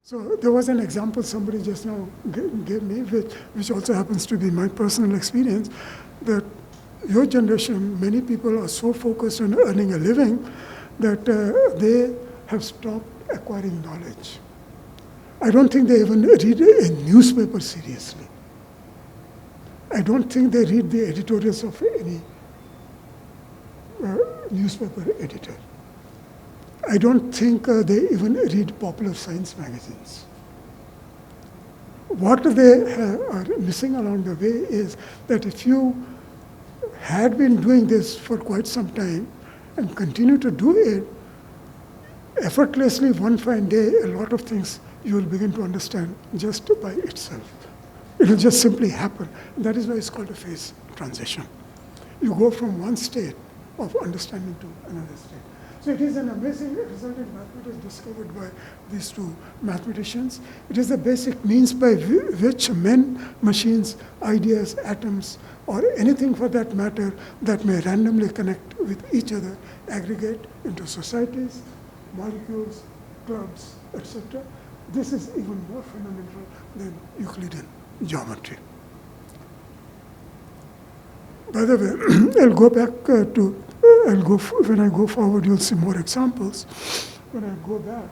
So there was an example somebody just now gave me, which also happens to be my personal experience, that your generation, many people are so focused on earning a living that they have stopped acquiring knowledge. I don't think they even read a newspaper seriously. I don't think they read the editorials of any newspaper editor. I don't think they even read popular science magazines. What they are missing along the way is that if you had been doing this for quite some time and continue to do it, effortlessly one fine day, a lot of things you will begin to understand just by itself. It will just simply happen. That is why it's called a phase transition. You go from one state of understanding to another state. So it is an amazing result in mathematics discovered by these two mathematicians. It is the basic means by which men, machines, ideas, atoms, or anything for that matter that may randomly connect with each other, aggregate into societies, molecules, clubs, etc. This is even more fundamental than Euclidean geometry. By the way, I'll go back to when I go forward, you'll see more examples. When I go back,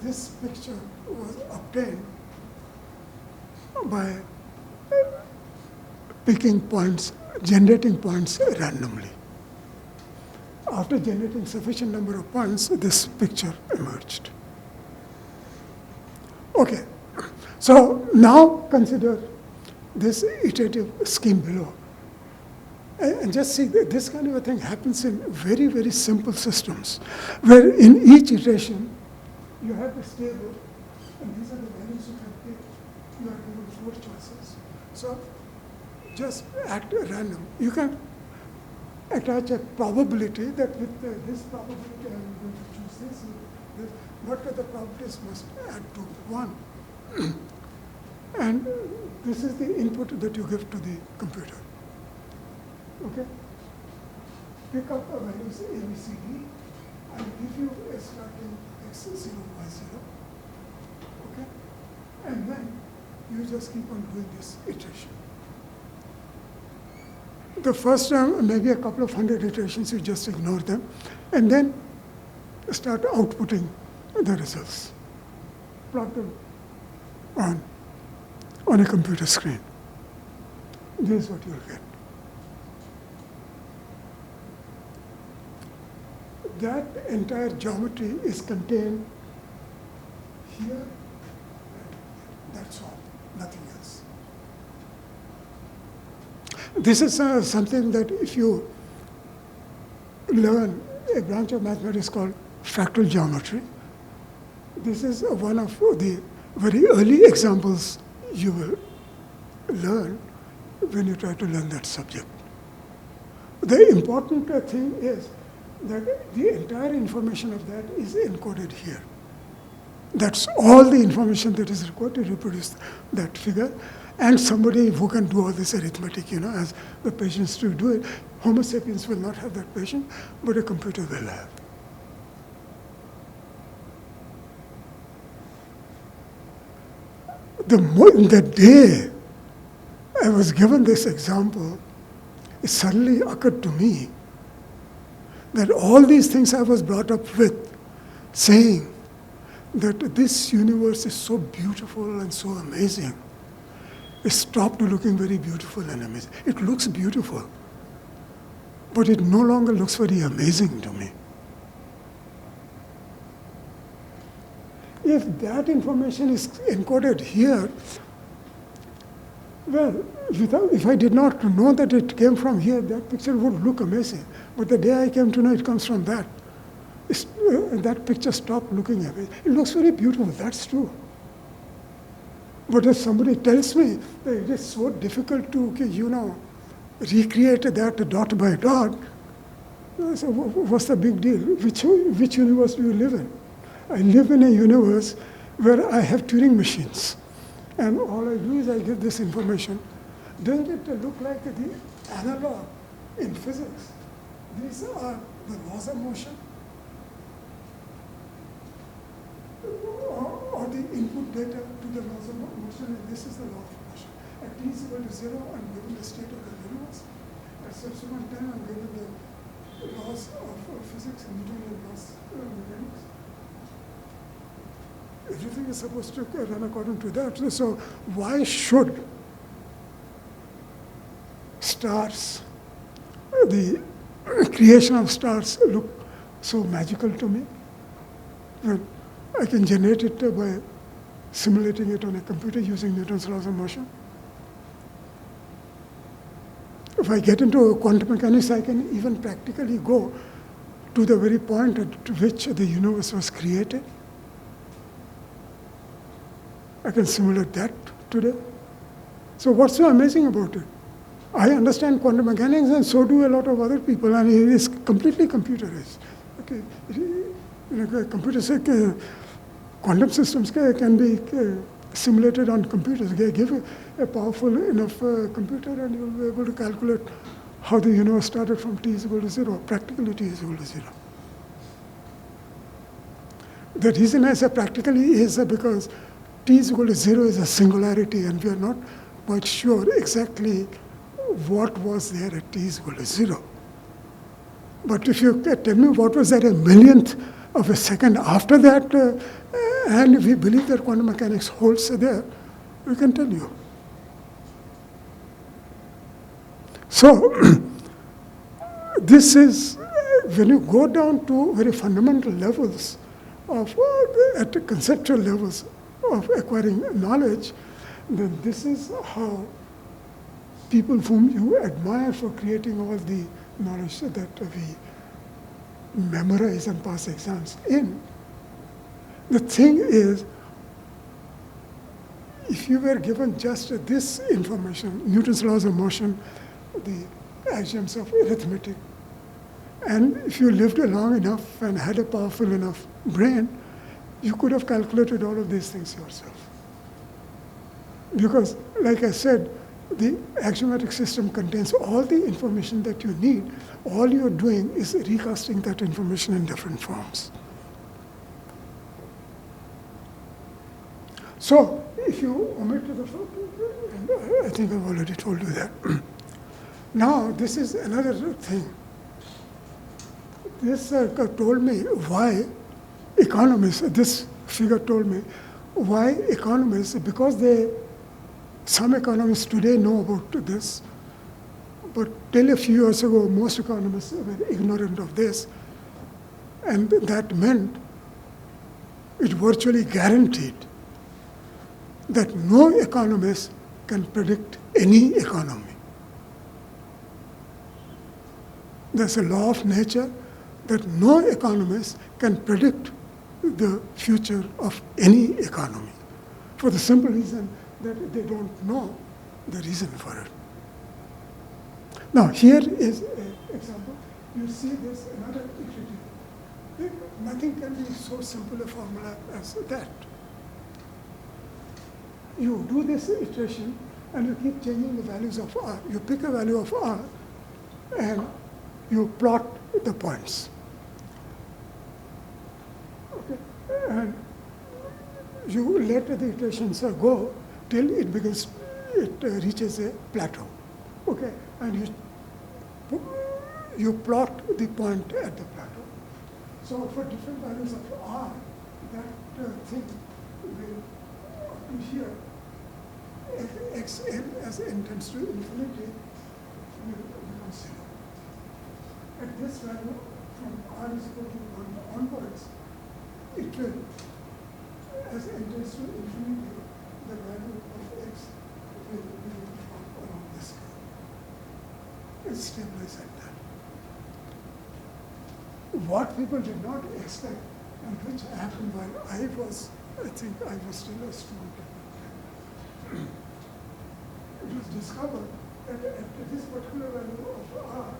this picture was obtained by picking points, generating points randomly. After generating sufficient number of points, this picture emerged. Okay, so now consider this iterative scheme below. And just see that this kind of a thing happens in very, very simple systems, where in each iteration, you have this table, and these are the values you can pick. You are given 4 choices. So just act random. You can attach a probability that with this probability I'm going to choose this, but the probabilities must add to 1. And this is the input that you give to the computer. Okay? Pick up a values A, B, C, D, and give you a starting x0, y0. Okay? And then you just keep on doing this iteration. The first time, maybe a couple of 100 iterations, you just ignore them, and then start outputting the results. Plot them on a computer screen. This is what you'll get. That entire geometry is contained here. That's all, nothing else. This is something that if you learn a branch of mathematics called fractal geometry, this is one of the very early examples you will learn when you try to learn that subject. The important thing is that the entire information of that is encoded here. That's all the information that is required to reproduce that figure. And somebody who can do all this arithmetic, has the patience to do it. Homo sapiens will not have that patience, but a computer will have. The day I was given this example, it suddenly occurred to me that all these things I was brought up with, saying that this universe is so beautiful and so amazing, it stopped looking very beautiful and amazing. It looks beautiful, but it no longer looks very amazing to me. If that information is encoded here, well, if I did not know that it came from here, that picture would look amazing. But the day I came to know it comes from that, that picture stopped looking amazing. It looks very beautiful, that's true. But if somebody tells me that it is so difficult to, recreate that dot by dot, so what's the big deal? Which universe do you live in? I live in a universe where I have Turing machines. And all I do is I give this information. Doesn't it look like the analog in physics? These are the laws of motion. or the input data to the laws of motion, and this is the law of motion. At t is equal to 0, I'm given the state of the universe. At subsequent time, I'm given the laws of physics and Newtonian laws of mechanics. Everything is supposed to run according to that. So why should stars, the creation of stars, look so magical to me? When I can generate it by simulating it on a computer using Newton's laws of motion. If I get into quantum mechanics, I can even practically go to the very point at which the universe was created. I can simulate that today. So what's so amazing about it? I understand quantum mechanics, and so do a lot of other people, and it is completely computerized. Okay, computers, quantum systems can be simulated on computers. Give a powerful enough computer, and you'll be able to calculate how the universe started from t is equal to 0. Practically t is equal to 0. The reason I say practically is because t is equal to 0 is a singularity, and we are not quite sure exactly what was there at t is equal to 0. But if you tell me what was there a millionth of a second after that, and if we believe that quantum mechanics holds there, we can tell you. So this is, when you go down to very fundamental levels of, at the conceptual levels of acquiring knowledge, then this is how people whom you admire for creating all the knowledge that we memorize and pass exams in. The thing is, if you were given just this information, Newton's laws of motion, the axioms of arithmetic, and if you lived long enough and had a powerful enough brain, you could have calculated all of these things yourself. Because, like I said, the axiomatic system contains all the information that you need. All you're doing is recasting that information in different forms. So, if you omit the fact, and I think I've already told you that. Now, this is another thing. This told me why economists, this figure told me why economists, because some economists today know about this, but till a few years ago, most economists were ignorant of this, and that meant it virtually guaranteed that no economist can predict any economy. There's a law of nature that no economist can predict the future of any economy, for the simple reason that they don't know the reason for it. Now, here is an example. You see this another iterative. Nothing can be so simple a formula as that. You do this iteration, and you keep changing the values of r. You pick a value of r, and you plot the points. Okay, and you let the iterations go till it reaches a plateau. Okay, and you plot the point at the plateau. So for different values of r, that thing will up to here, xn as n tends to infinity will become 0. At this value, from r is equal to 1 onwards, it will, as n tends to infinity, the value of x will be around this curve. It's stabilized at that. What people did not expect, and which happened while I think I was still a student at that time. It was discovered that at this particular value of r,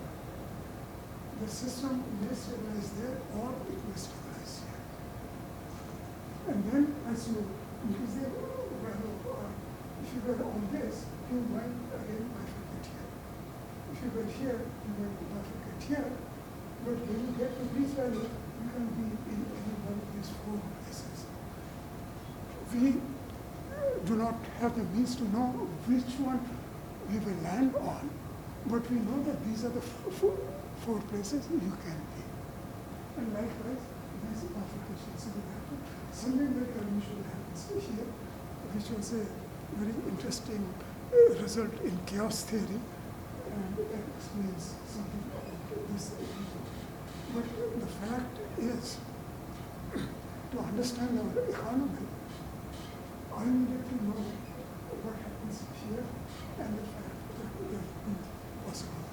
the system may stabilize there or it may stabilize here. And then as you increase the value of r, if you were on this, you might again bifurcate here. If you were here, you might bifurcate here. But when you get to this value, you can be in any one of these 4 places. we do not have the means to know which one we will land on, but we know that these are the four places you can be. And likewise, these refutations. Something very unusual happens here, which was a very interesting result in chaos theory, and that explains something about this. But the fact is, to understand our economy, I immediately know what happens here and the fact that there are two possible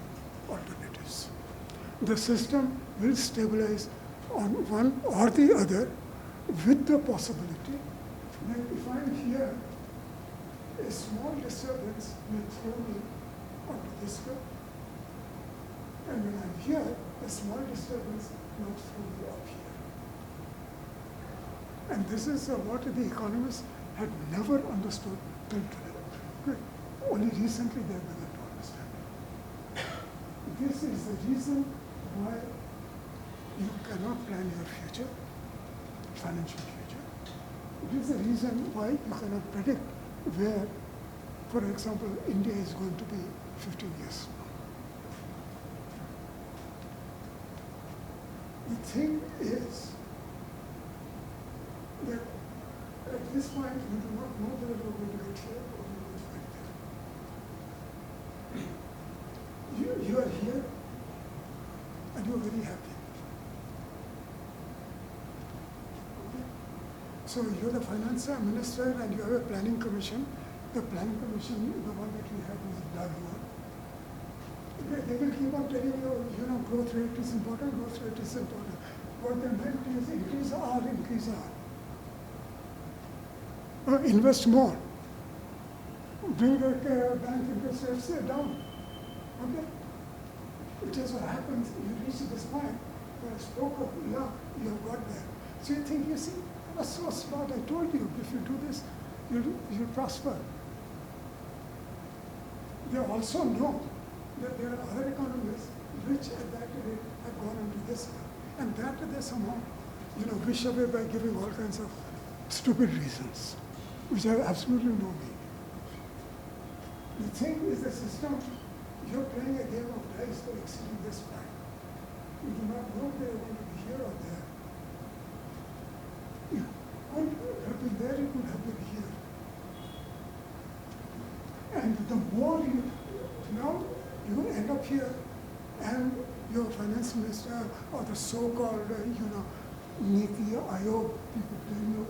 alternatives. The system will stabilize on one or the other with the possibility that if I'm here, a small disturbance may throw me onto this curve. And when I'm here, a small disturbance will throw me up here. And this is what the economists had never understood till today. Good. Only recently they began to understand. This is the reason why you cannot plan your future, financial future. It is the reason why you cannot predict where, for example, India is going to be 15 years from now. The thing is that at this point, you do not know whether you are going to get here or you are going to get there. You are here and you are very happy. Okay? So you are the finance minister and you have a planning commission. The planning commission, the one that we have is done one. They will keep on telling you, growth rate is important, growth rate is important. What they meant is increase R, increase R. Invest more. Bring the bank interest rates down. Okay? It just what happens, you reach this point, where a stroke of luck, you have got there. So you think, you see, I was so smart, I told you, if you do this, you'll prosper. They also know that there are other economies which at that rate have gone into this one. And that they somehow, wish away by giving all kinds of stupid reasons, which have absolutely no meaning. The thing is the system, you're playing a game of dice for exceeding this point. You do not know if they're going to be here or there. You could have been there, you could have been here. And the more you end up here, and your finance minister or the so-called, Niti Aayog people tell you,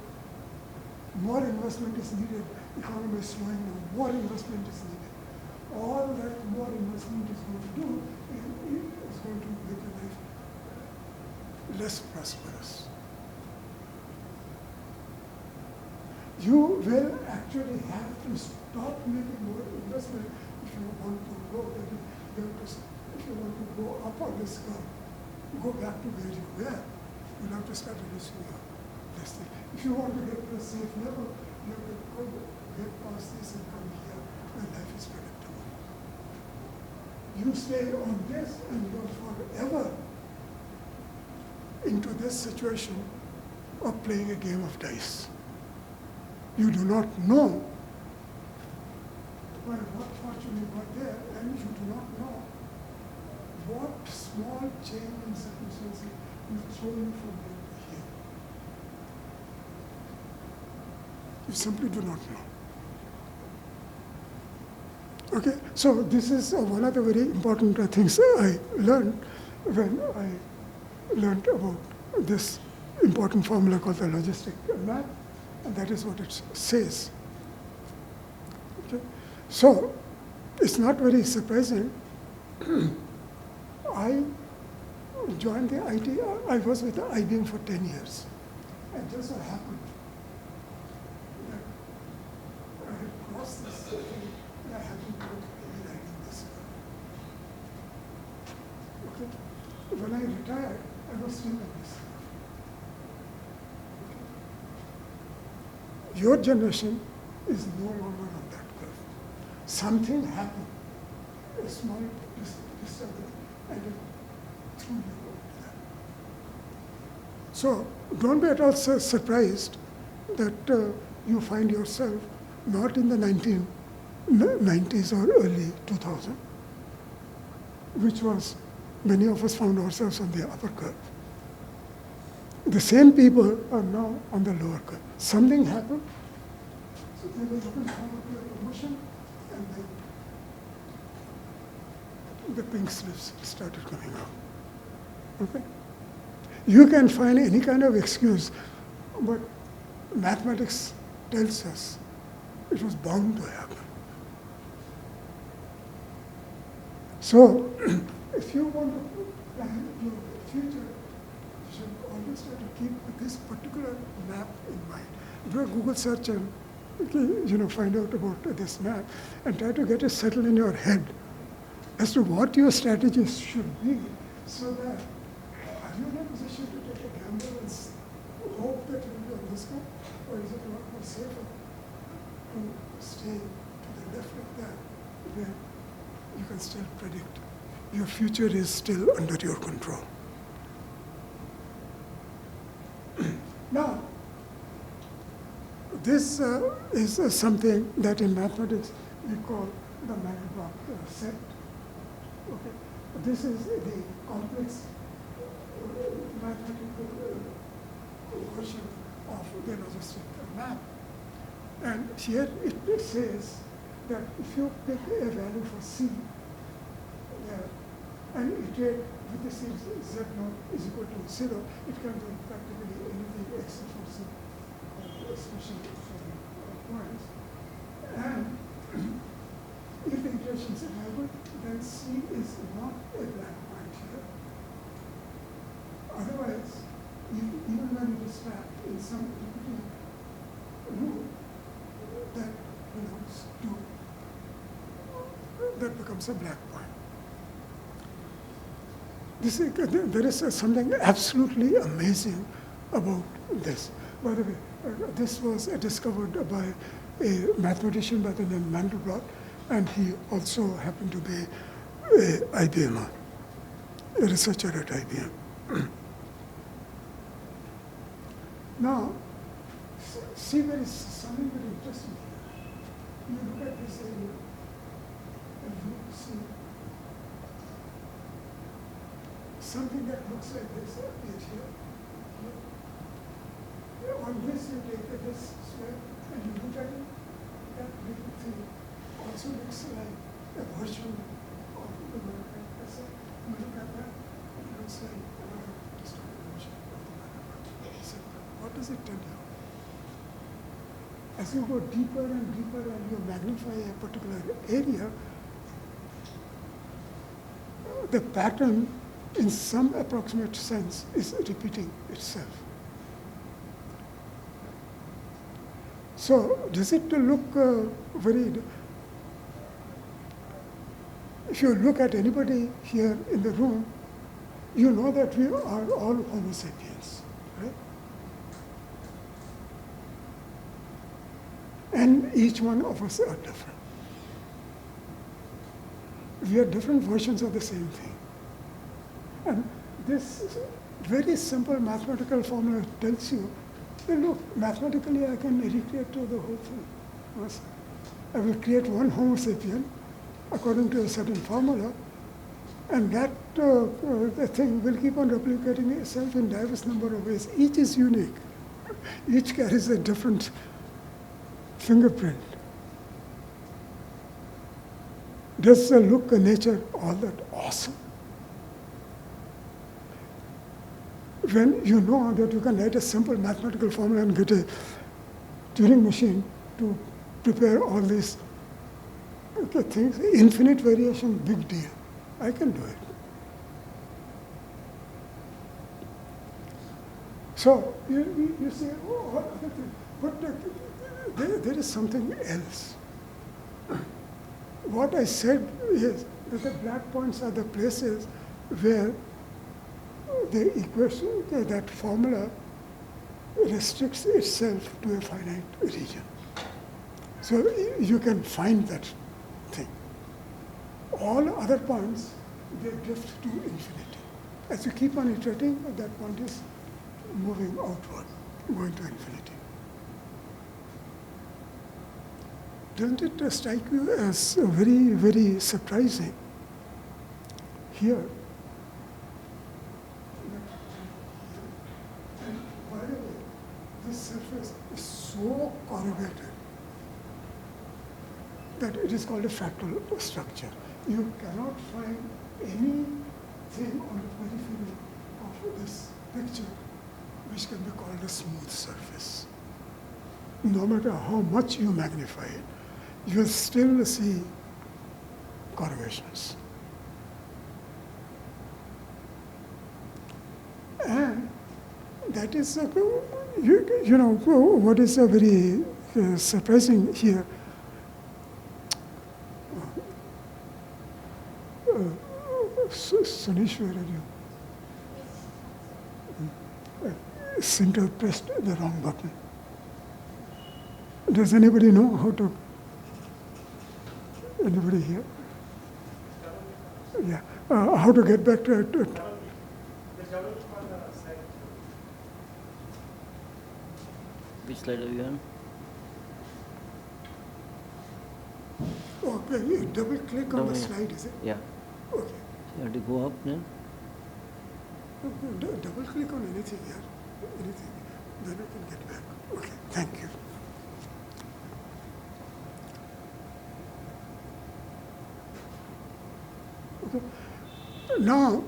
more investment is needed, economy is slowing down, more investment is needed. All that more investment is going to do is going to make your life less prosperous. You will actually have to stop making more investment if you want to grow. If you want to go up on this curve, go back to where you were, you'll have to start reducing this thing. If you want to get to a safe level, you have to get past this and come here where life is predictable. You stay on this and you're forever into this situation of playing a game of dice. You do not know by what fortune you got there, and you do not know what small change in circumstances will throw you from here to here. You simply do not know. Okay, so this is one of the very important things I learned when I learned about this important formula called the logistic map, and that is what it says. Okay. So it's not very surprising. I joined the IT, I was with the IBM for 10 years. And just so happened that I had crossed this thing and I happened to be writing this. Okay. When I retired, I was still at this. Okay. Your generation is no longer on that curve. Something happened, a small disturbance, and it threw you over that. So don't be at all surprised that you find yourself not in the 1990s or early 2000, which was many of us found ourselves on the upper curve. The same people are now on the lower curve. Something happened, so they were looking forward to a promotion, and then the pink slips started coming out. Okay? You can find any kind of excuse, but mathematics tells us it was bound to happen. So, if you want to plan your future, you should always try to keep this particular map in mind. Do a Google search and find out about this map and try to get it settled in your head as to what your strategies should be, so that are you in a position to take a gamble and hope that you will be on this one, or is it a lot more safer to stay to the left of that, where you can still predict your future is still under your control. Now, this is something that in mathematics we call the Mandelbrot set. Okay. This is the complex mathematical version of the logistic map. And here it says that if you pick a value for C and iterate with the series z0 is equal to 0, it can be practically anything except for C, especially for points. And if the iteration is available, then C is not a black point here. Otherwise, even when it is trapped in some repeating loop, that belongs to, that becomes a black point. There is something absolutely amazing about this. By the way, this was discovered by a mathematician by the name Mandelbrot, and he also happened to be a IBMer, a researcher at IBM. Now, see, there is something very interesting here. You look at this area, and you see something that looks like this appears here. On this, you take this square and you look at it, that little thing also looks like a version of the Mandelbrot. You look at that, it looks like another distorted version of the Mandelbrot. So what does it tell you? As you go deeper and deeper and you magnify a particular area, the pattern in some approximate sense is repeating itself. So does it look very, if you look at anybody here in the room, you know that we are all Homo sapiens, right? And each one of us are different. We are different versions of the same thing. And this very simple mathematical formula tells you, well, look, mathematically I can recreate the whole thing. I will create one Homo sapien according to a certain formula, and that the thing will keep on replicating itself in diverse number of ways. Each is unique. Each carries a different fingerprint. Does look nature all that awesome? When you know that you can write a simple mathematical formula and get a Turing machine to prepare all these things, infinite variation, big deal. I can do it. So you see, all other things. But there is something else. What I said is that the black points are the places where the equation, that formula restricts itself to a finite region. So you can find that thing. All other points, they drift to infinity. As you keep on iterating, that point is moving outward, going to infinity. Doesn't it strike you as very, very surprising here? And by the way, this surface is so corrugated that it is called a fractal structure. You cannot find anything on the periphery of this picture which can be called a smooth surface. No matter how much you magnify it, you will still see corrugations. And that is, you know, what is very surprising here. Sunish, where are you? Seem to have pressed the wrong button. Does anybody know how to? Anybody here? Yeah. How to get back to it? Which slide are you on? Okay, you double click on the slide, is it? Yeah. Okay. You have to go up then? Double click on anything here, anything, then I can get back. Okay, thank you. Okay. Now,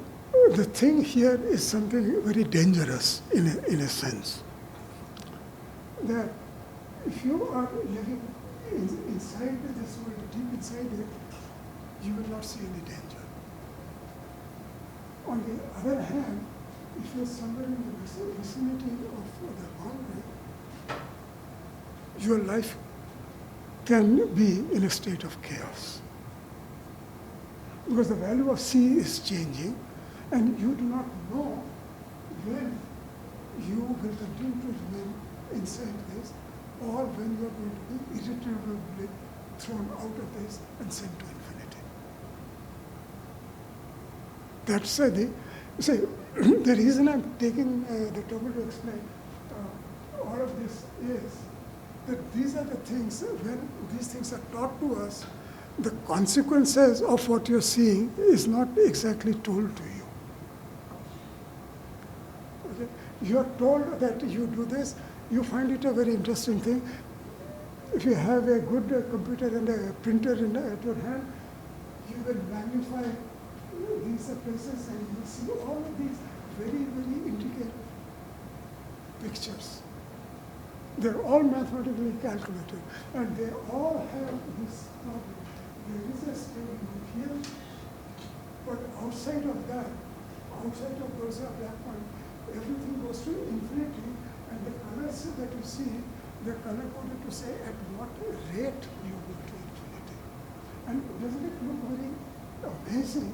the thing here is something very dangerous in a sense. That if you are living inside this world, deep inside it, you will not see any danger. On the other hand, if you're somewhere in the vicinity of the boundary, your life can be in a state of chaos. Because the value of C is changing, and you do not know when you will continue to remain inside this, or when you are going to be irretrievably thrown out of this and sent to infinity. That's the reason I'm taking the trouble to explain all of this is that these are the things, when these things are taught to us, the consequences of what you're seeing is not exactly told to you. Okay? You're told that you do this, you find it a very interesting thing. If you have a good computer and a printer at your hand, you will magnify these places and you will see all of these very, very intricate pictures. They're all mathematically calculated, and they all have this problem. There is a steady group here, but outside of that, outside of those black points, everything goes to infinity, and the colors that you see, they're color coded to say at what rate you go to infinity. And doesn't it look very amazing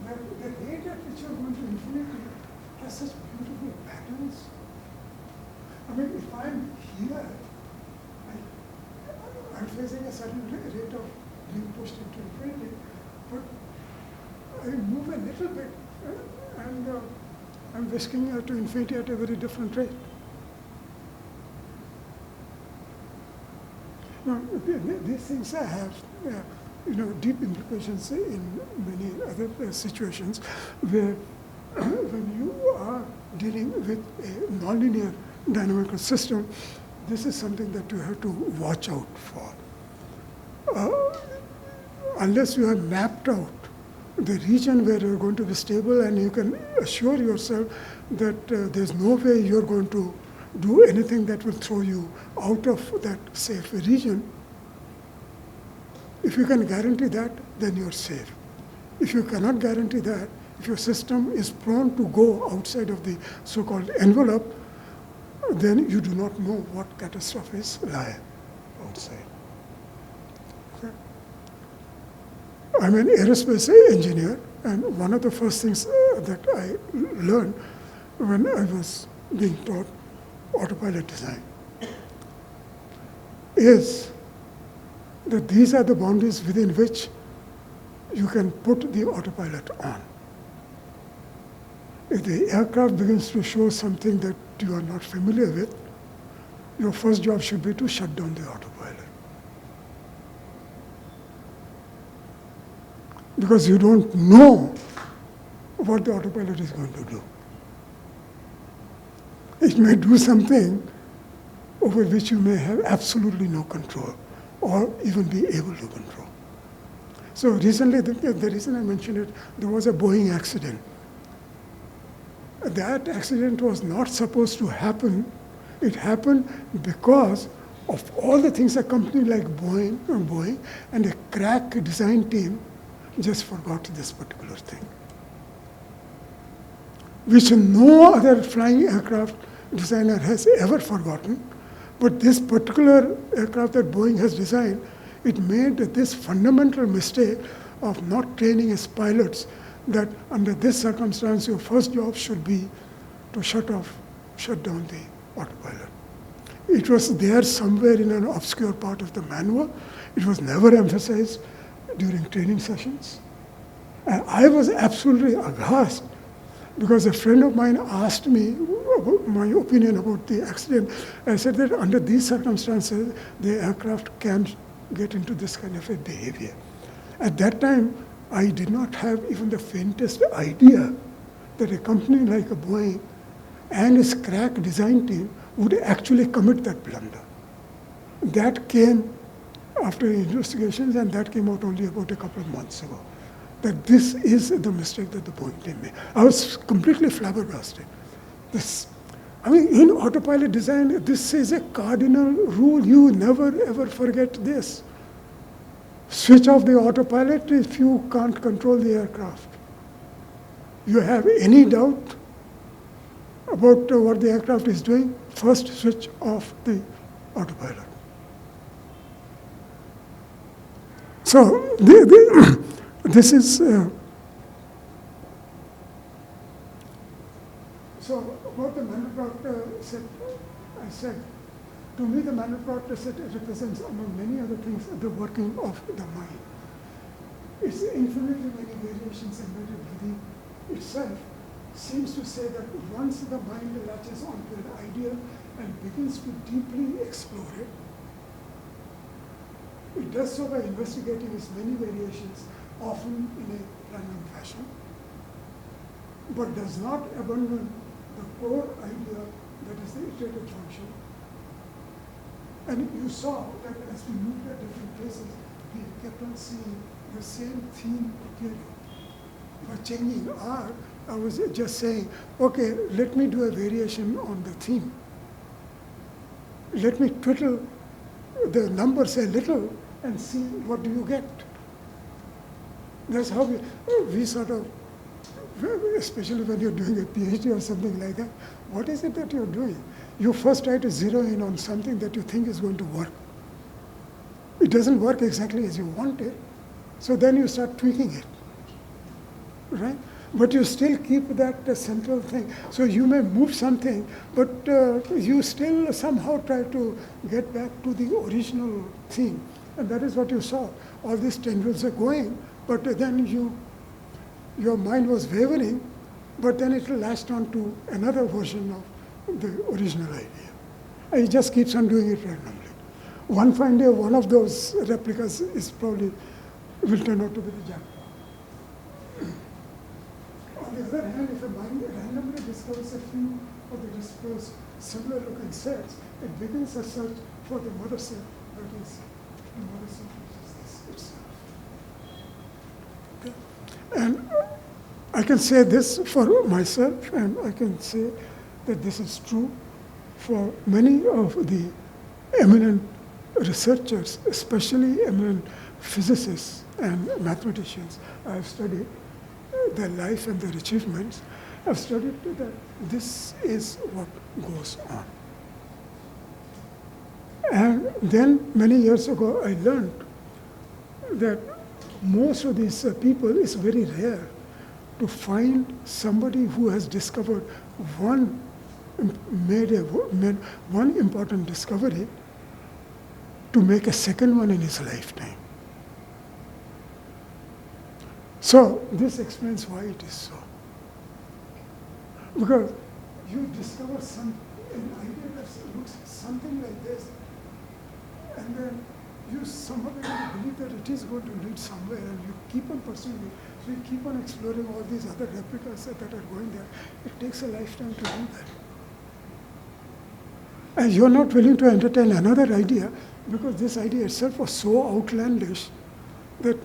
that the rate at which you're going to infinity has such beautiful patterns? I mean, if I'm here, I'm facing a certain rate of being pushed into infinity, but I move a little bit and I'm whisking to infinity at a very different rate. Now, these things have deep implications in many other situations where when you are dealing with a nonlinear dynamical system, this is something that you have to watch out for. Unless you have mapped out the region where you're going to be stable and you can assure yourself that there's no way you're going to do anything that will throw you out of that safe region, if you can guarantee that, then you're safe. If you cannot guarantee that, if your system is prone to go outside of the so-called envelope, then you do not know what catastrophes lie outside. Okay. I'm an aerospace engineer, and one of the first things that I learned when I was being taught autopilot design is that these are the boundaries within which you can put the autopilot on. If the aircraft begins to show something that you are not familiar with, your first job should be to shut down the autopilot. because you don't know what the autopilot is going to do. It may do something over which you may have absolutely no control or even be able to control. So recently, the reason I mentioned it, there was a Boeing accident. That accident was not supposed to happen. It happened because of all the things a company like Boeing and a crack design team just forgot this particular thing, which no other flying aircraft designer has ever forgotten. But this particular aircraft that Boeing has designed, it made this fundamental mistake of not training its pilots that under this circumstance, your first job should be to shut down the autopilot. It was there somewhere in an obscure part of the manual. It was never emphasized during training sessions. And I was absolutely aghast because a friend of mine asked me about my opinion about the accident. I said that under these circumstances, the aircraft can get into this kind of a behavior. At that time, I did not have even the faintest idea that a company like a Boeing and its crack design team would actually commit that blunder. That came after investigations, and that came out only about a couple of months ago, that this is the mistake that the Boeing team made. I was completely flabbergasted. In autopilot design, this is a cardinal rule. You never, ever forget this. Switch off the autopilot if you can't control the aircraft. You have any doubt about what the aircraft is doing, first switch off the autopilot. So this is so what the Mandelbrot said. I said, to me, the Mandelbrot set represents, among many other things, the working of the mind. Its infinitely many variations embedded within itself seems to say that once the mind latches onto an idea and begins to deeply explore it, it does so by investigating its many variations, often in a random fashion, but does not abandon the core idea that is the iterative function. And you saw that as we moved at different places, we kept on seeing the same theme appearing. By changing R, I was just saying, okay, let me do a variation on the theme. Let me twiddle the numbers a little and see what do you get. That's how we sort of, especially when you're doing a PhD or something like that, what is it that you're doing? You first try to zero in on something that you think is going to work. It doesn't work exactly as you want it, so then you start tweaking it, right? But you still keep that central thing. So you may move something, but you still somehow try to get back to the original theme. And that is what you saw. All these tendrils are going, but then your mind was wavering, but then it latched on to another version of the original idea. And it just keeps on doing it randomly. One fine day, one of those replicas will turn out to be the jackpot. On the other hand, if a mind randomly discovers a few of the dispersed similar looking sets, it begins a search for the mother set that is the mother set which is this itself. Okay. And I can say this for myself, and I can say that this is true for many of the eminent researchers, especially eminent physicists and mathematicians I have studied their life and their achievements. I've studied that this is what goes on. And then many years ago, I learned that most of these people, it's very rare to find somebody who has discovered made one important discovery to make a second one in his lifetime. So this explains why it is so. Because you discover an idea that looks something like this, and then you somehow believe that it is going to lead somewhere, and you keep on pursuing it. So you keep on exploring all these other replicas that are going there. It takes a lifetime to do that. And you're not willing to entertain another idea because this idea itself was so outlandish that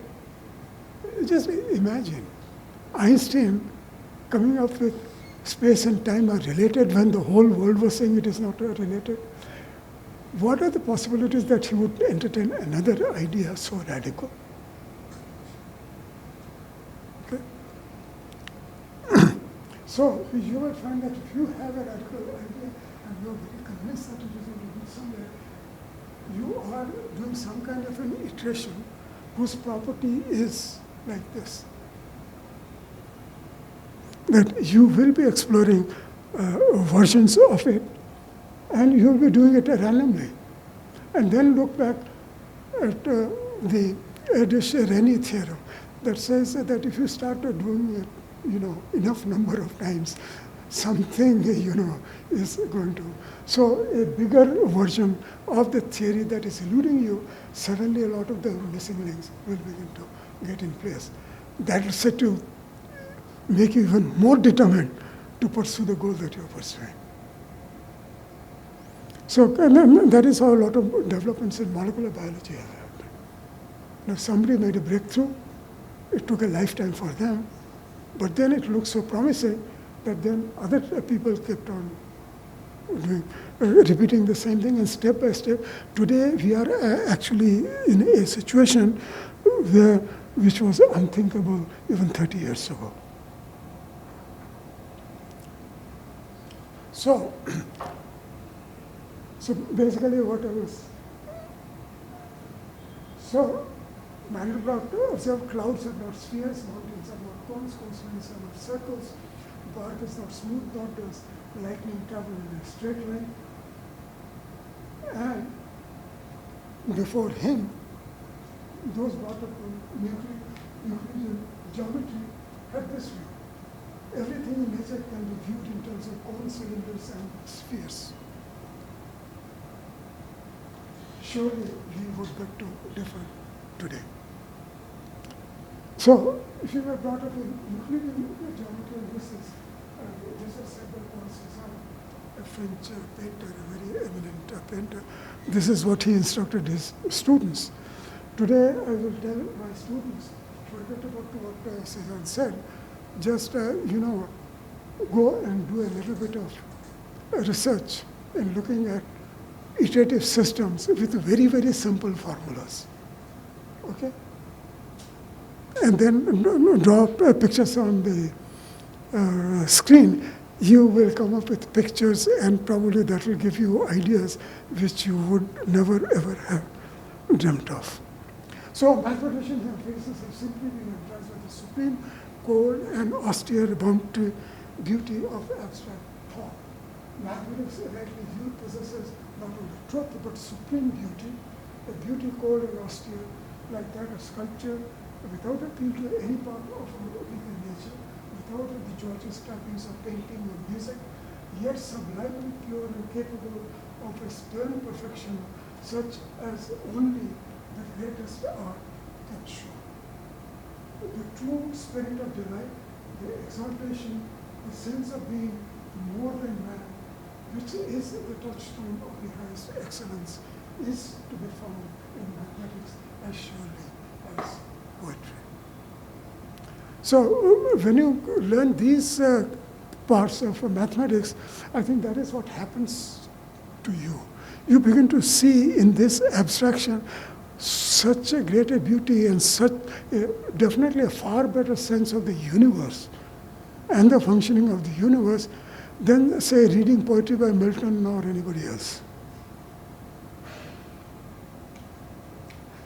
just imagine Einstein coming up with space and time are related when the whole world was saying it is not related. What are the possibilities that he would entertain another idea so radical? Okay. So you will find that if you have a radical idea and you are very convinced that it is going to be somewhere, you are doing some kind of an iteration whose property is like this. That you will be exploring versions of it, and you will be doing it randomly. And then look back at the Edish-Rennie theorem that says that if you start doing it, enough number of times, something, is going to. So a bigger version of the theory that is eluding you, suddenly a lot of the missing links will begin to get in place. That will set to make you even more determined to pursue the goal that you're pursuing. So and that is how a lot of developments in molecular biology have happened. Now somebody made a breakthrough, it took a lifetime for them, but then it looked so promising that then other people kept on doing, repeating the same thing, and step by step, today we are actually in a situation which was unthinkable even 30 years ago. So basically what I was, Mandelbrot observed clouds are not spheres, mountains are not cones, coastlines are not circles, bark is not smooth, nor does lightning travel in a straight line. And before him, those brought up on Euclidean geometry had this view. Everything in nature can be viewed in terms of cones, cylinders, and spheres. Surely we would beg to differ today. So, if you were brought up in Euclidean geometry, and this is said by Paul Cézanne, a French painter, a very eminent painter. This is what he instructed his students. Today, I will tell my students, forget about what Cézanne said, just, go and do a little bit of research in looking at iterative systems with very, very simple formulas. Okay? And then draw pictures on the screen. You will come up with pictures, and probably that will give you ideas which you would never ever have dreamt of. So mathematicians and physicists have simply been impressed with the supreme, cold, and austere boundary beauty of abstract thought. Mathematics, rightly viewed, possesses not only truth but supreme beauty, a beauty cold and austere, like that of sculpture, without appeal to any part of our weaker nature, without the gorgeous trappings of painting or music, yet sublimely pure and capable of a stern perfection, such as only the greatest art can show. The true spirit of delight, the exaltation, the sense of being more than man, which is the touchstone of the highest excellence, is to be found in mathematics as surely as poetry. So when you learn these parts of mathematics, I think that is what happens to you. You begin to see in this abstraction such a greater beauty and such definitely a far better sense of the universe and the functioning of the universe than, say, reading poetry by Milton or anybody else.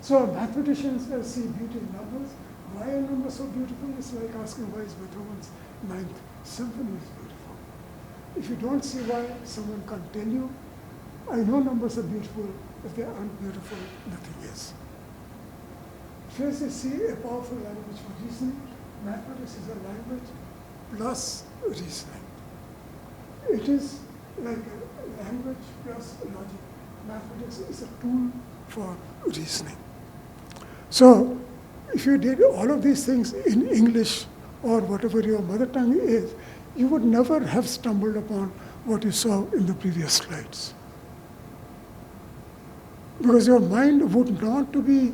So mathematicians see beauty in numbers. Why are numbers so beautiful? It's like asking why is Beethoven's 9th Symphony is beautiful. If you don't see why, someone can't tell you. I know numbers are beautiful. If they aren't beautiful, nothing is. First, you see a powerful language for reasoning. Mathematics is a language plus reasoning. It is like a language plus logic. Mathematics is a tool for reasoning. So if you did all of these things in English or whatever your mother tongue is, you would never have stumbled upon what you saw in the previous slides. Because your mind would not be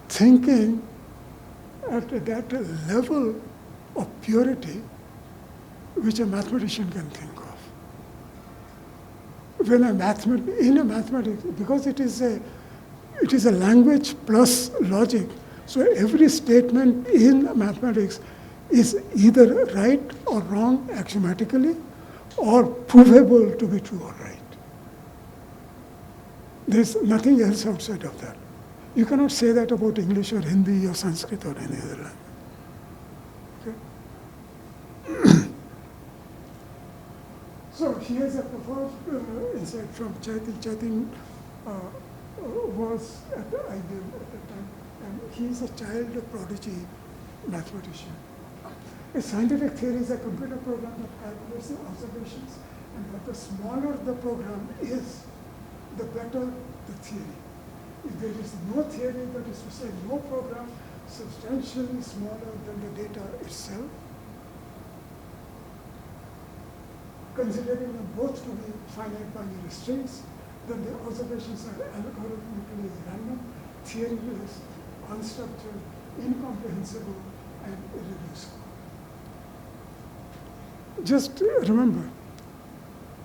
thinking at that level of purity which a mathematician can think of. When in a mathematics, because it is a language plus logic, so every statement in mathematics is either right or wrong axiomatically, or provable to be true or right. There's nothing else outside of that. You cannot say that about English or Hindi or Sanskrit or any other language. Okay? So here's a proposed insight from Chaitanya. Chaitanya was at the IBM at the time, and he's a child prodigy mathematician. A scientific theory is a computer program that calculates the observations, and that the smaller the program is, the better the theory. If there is no theory, that is to say no program substantially smaller than the data itself, considering them both to be finite binary strings, then the observations are algorithmically random, theory is unstructured, incomprehensible, and irreducible. Just remember,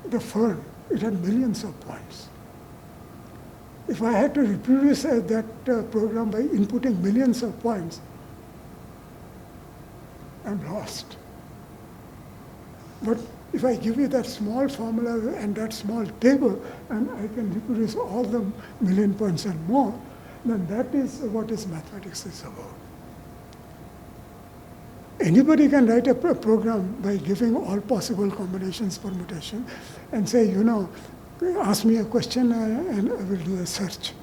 the firm, it had millions of points. If I had to reproduce that program by inputting millions of points, I'm lost. But if I give you that small formula and that small table, and I can reproduce all the million points and more, then that is what mathematics is about. Anybody can write a program by giving all possible combinations, permutation, and say, ask me a question and I will do a search.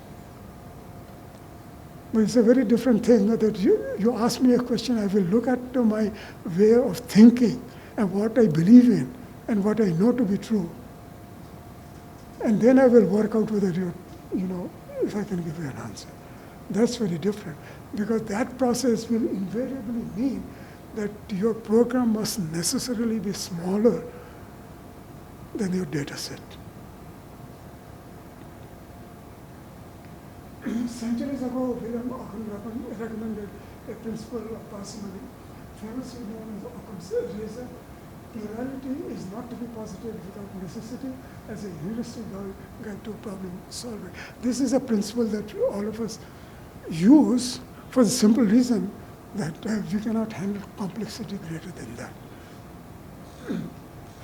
But it's a very different thing that you ask me a question, I will look at my way of thinking and what I believe in and what I know to be true. And then I will work out whether if I can give you an answer. That's very different, because that process will invariably mean that your program must necessarily be smaller than your data set. Centuries ago, William Ockham recommended a principle of parsimony, famously known as Occam's razor. Plurality is not to be posited without necessity as a heuristic guide to problem solving. This is a principle that all of us use for the simple reason that we cannot handle complexity greater than that.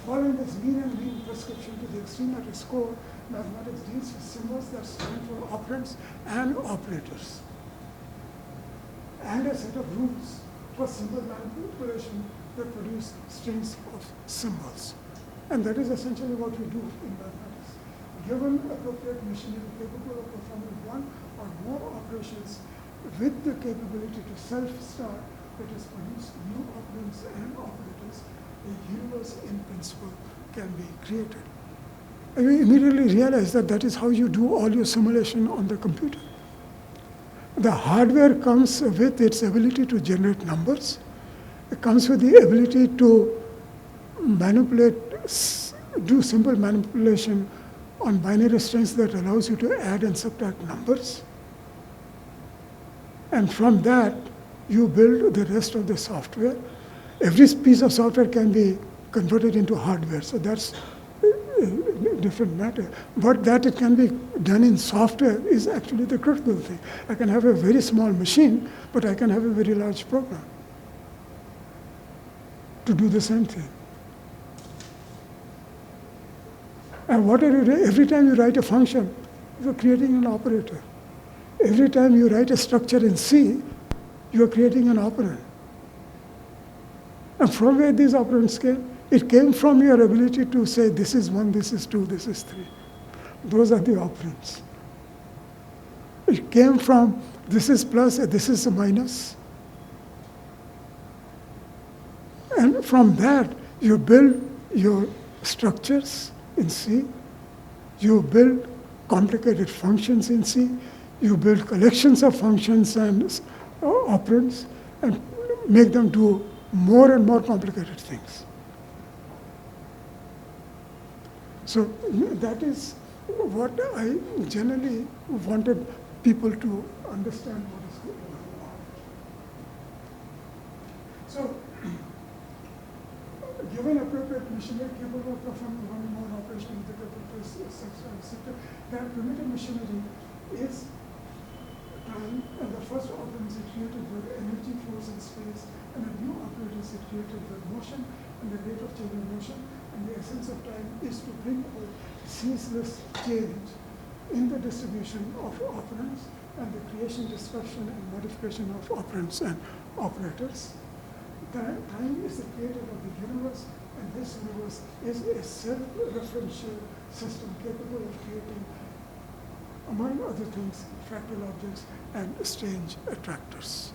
Following this mean and mean prescription to the extreme at its core, mathematics deals with symbols that stand for operands and operators, and a set of rules for symbol manipulation that produce strings of symbols. And that is essentially what we do in mathematics. Given appropriate machinery capable of performing one or more operations with the capability to self-start, that is, produce new operands and operators, a universe in principle can be created. And you immediately realize that that is how you do all your simulation on the computer. The hardware comes with its ability to generate numbers. It comes with the ability to do simple manipulation on binary strings that allows you to add and subtract numbers. And from that, you build the rest of the software. Every piece of software can be converted into hardware, so that's a different matter. But that it can be done in software is actually the critical thing. I can have a very small machine, but I can have a very large program to do the same thing. And what are you doing? Every time you write a function, you're creating an operator. Every time you write a structure in C, you're creating an operand. And from where these operands came? It came from your ability to say, this is 1, this is 2, this is 3. Those are the operands. It came from, this is plus, this is a minus. And from that, you build your structures in C. You build complicated functions in C. You build collections of functions and operands and make them do more and more complicated things. So that is what I generally wanted people to understand what is going on. So, given appropriate machinery capable of performing one or more operations with the purpose, etc., that primitive machinery is time, and the first operand is created with energy, force, and space, and a new operator is created with motion and the rate of change in motion. And the essence of time is to bring about ceaseless change in the distribution of operands and the creation, destruction, and modification of operands and operators. Time is the creator of the universe, and this universe is a self-referential system capable of creating, among other things, fractal objects and strange attractors.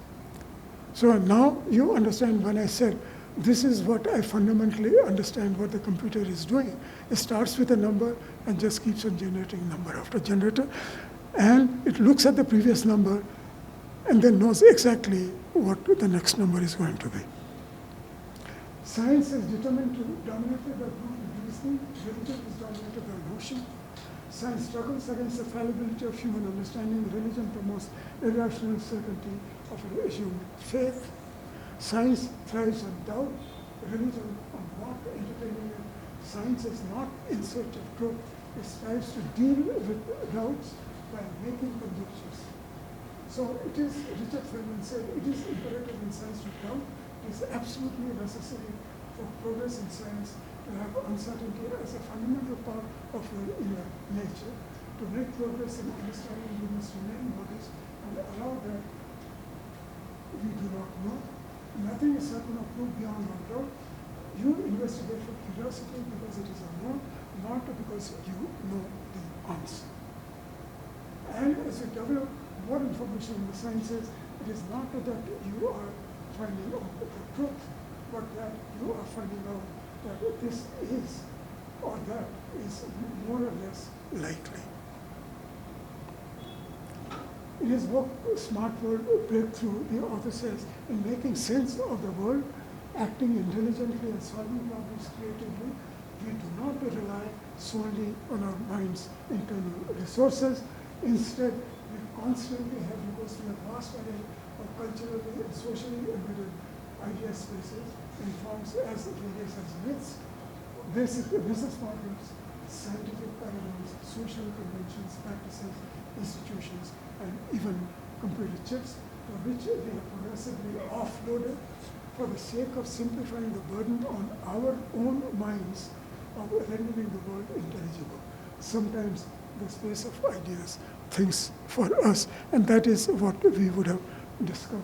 So now you understand when I said, this is what I fundamentally understand what the computer is doing. It starts with a number and just keeps on generating number after generator. And it looks at the previous number and then knows exactly what the next number is going to be. Science is determined to dominate by brute reasoning. Religion is dominated by notion. Science struggles against the fallibility of human understanding. Religion promotes irrational certainty of assumed faith. Science thrives on doubt. Religion on not entertaining it. Science is not in search of truth. It strives to deal with doubts by making conjectures. So it is, Richard Feynman said, it is imperative in science to doubt. It is absolutely necessary for progress in science to have uncertainty as a fundamental part of your inner nature. To make progress in understanding, you must remain modest and allow that we do not know. Nothing is certain or proved beyond our doubt. You investigate for curiosity because it is unknown, not because you know the answer. And as you develop more information in the sciences, it is not that you are finding out the truth, but that you are finding out that this is or that is more or less likely. In his book, Smart World Breakthrough, the author says, in making sense of the world, acting intelligently and solving problems creatively, we do not rely solely on our mind's internal resources. Instead, we constantly have recourse to a vast array of culturally and socially embedded idea spaces in forms as various as myths, basic business models, scientific paradigms, social conventions, practices, institutions, and even computer chips, for which we have progressively offloaded for the sake of simplifying the burden on our own minds of rendering the world intelligible. Sometimes the space of ideas thinks for us, and that is what we would have discovered.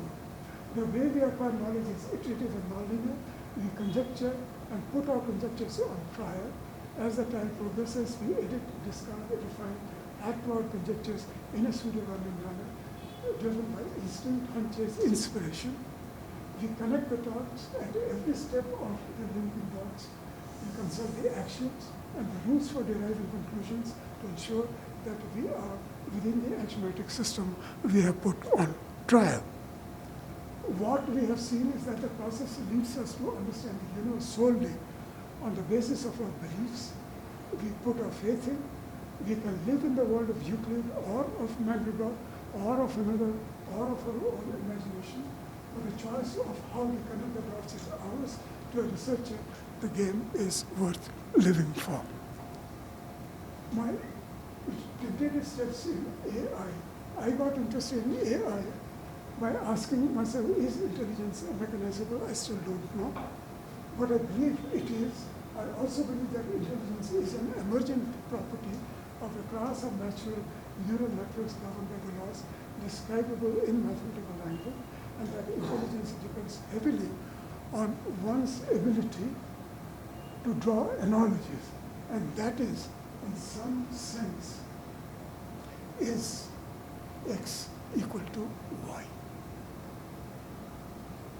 The way we acquire knowledge is iterative and nonlinear. We conjecture and put our conjectures on trial. As the time progresses, we edit, discard, refine, add to our conjectures in a pseudo-government manner, driven by instinct, hunches, inspiration. We connect the dots at every step of the linking dots. We consult the axioms and the rules for deriving conclusions to ensure that we are within the axiomatic system we have put on trial. What we have seen is that the process leads us to understand the universe solely on the basis of our beliefs. We put our faith in. We can live in the world of Euclid or of Madrigal or of another or of our own imagination. But the choice of how we connect the dots is ours. To a researcher, the game is worth living for. My tentative steps in AI, I got interested in AI by asking myself, is intelligence mechanizable? I still don't know. But I believe it is. I also believe that intelligence is an emergent property of a class of natural neural networks governed by the laws describable in mathematical language, and that intelligence depends heavily on one's ability to draw analogies. And that is, in some sense, is X equal to Y.